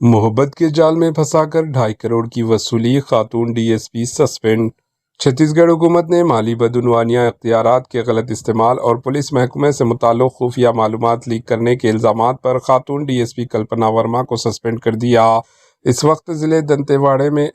محبت کے جال میں پھنسا کر 2.5 کروڑ کی وصولی، خاتون ڈی ایس پی سسپینڈ۔ چھتیس گڑھ حکومت نے مالی بدعنوانیہ اختیارات کے غلط استعمال اور پولیس محکمے سے متعلق خفیہ معلومات لیک کرنے کے الزامات پر خاتون ڈی ایس پی کلپنا ورما کو سسپینڈ کر دیا۔ اس وقت ضلع دنتے واڑے میں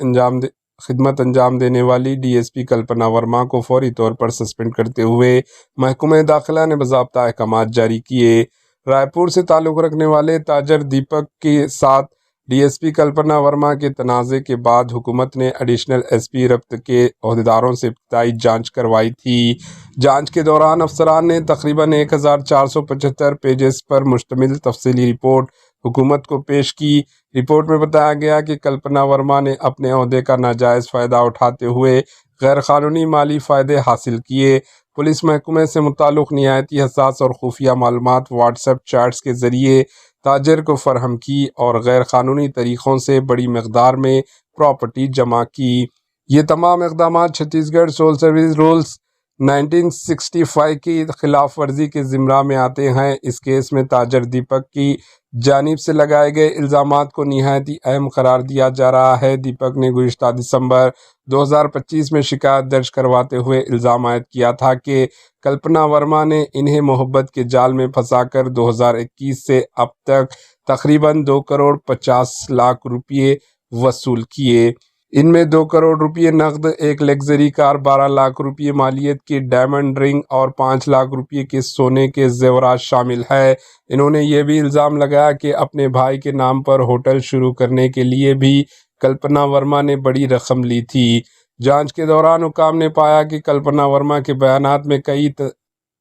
خدمت انجام دینے والی ڈی ایس پی کلپنا ورما کو فوری طور پر سسپینڈ کرتے ہوئے محکمہ داخلہ نے باضابطہ احکامات جاری کیے۔ رائے پور سے تعلق رکھنے والے تاجر دیپک کے ساتھ ڈی ایس پی کلپنا ورما کے تنازع کے بعد حکومت نے ایڈیشنل ایس پی ربط کے عہدیداروں سے ابتدائی جانچ کروائی تھی۔ جانچ کے دوران افسران نے تقریباً 1475 پیجز پر مشتمل تفصیلی رپورٹ حکومت کو پیش کی۔ رپورٹ میں بتایا گیا کہ کلپنا ورما نے اپنے عہدے کا ناجائز فائدہ اٹھاتے ہوئے غیر قانونی مالی فائدے حاصل کیے۔ پولیس محکمے سے متعلق نہایتی حساس اور خفیہ معلومات واٹس ایپ چیٹس کے ذریعے تاجر کو فراہم کی اور غیر قانونی طریقوں سے بڑی مقدار میں پراپرٹی جمع کی۔ یہ تمام اقدامات چھتیس گڑھ سول سروس رولز 1965 کی خلاف ورزی کے زمرہ میں آتے ہیں۔ اس کیس میں تاجر دیپک کی جانب سے لگائے گئے الزامات کو نہایت اہم قرار دیا جا رہا ہے۔ دیپک نے گزشتہ دسمبر 2025 میں شکایت درج کرواتے ہوئے الزام عائد کیا تھا کہ کلپنا ورما نے انہیں محبت کے جال میں پھنسا کر 2021 سے اب تک تقریباً 2 کروڑ 50 لاکھ روپے وصول کیے۔ ان میں 2 کروڑ روپے نقد، ایک لگژری کار، 12 لاکھ روپے مالیت کی ڈائمنڈ رنگ اور 5 لاکھ روپے کے سونے کے زیورات شامل ہے۔ انہوں نے یہ بھی الزام لگایا کہ اپنے بھائی کے نام پر ہوٹل شروع کرنے کے لیے بھی کلپنا ورما نے بڑی رقم لی تھی۔ جانچ کے دوران حکام نے پایا کہ کلپنا ورما کے بیانات میں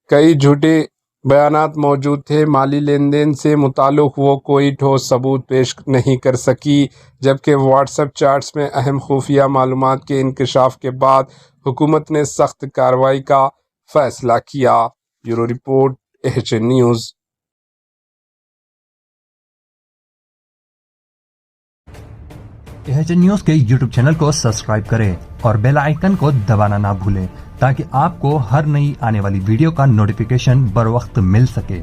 کئی جھوٹے بیانات موجود تھے۔ مالی لین دین سے متعلق وہ کوئی ٹھوس ثبوت پیش نہیں کر سکی، جبکہ واٹس ایپ چیٹس میں اہم خفیہ معلومات کے انکشاف کے بعد حکومت نے سخت کارروائی کا فیصلہ کیا۔ Bureau report AHN news. AHN news کے یوٹیوب چینل کو سبسکرائب کریں اور بیل آئیکن کو دبانا نہ بھولیں تاکہ آپ کو ہر نئی آنے والی ویڈیو کا نوٹیفیکیشن بر وقت مل سکے۔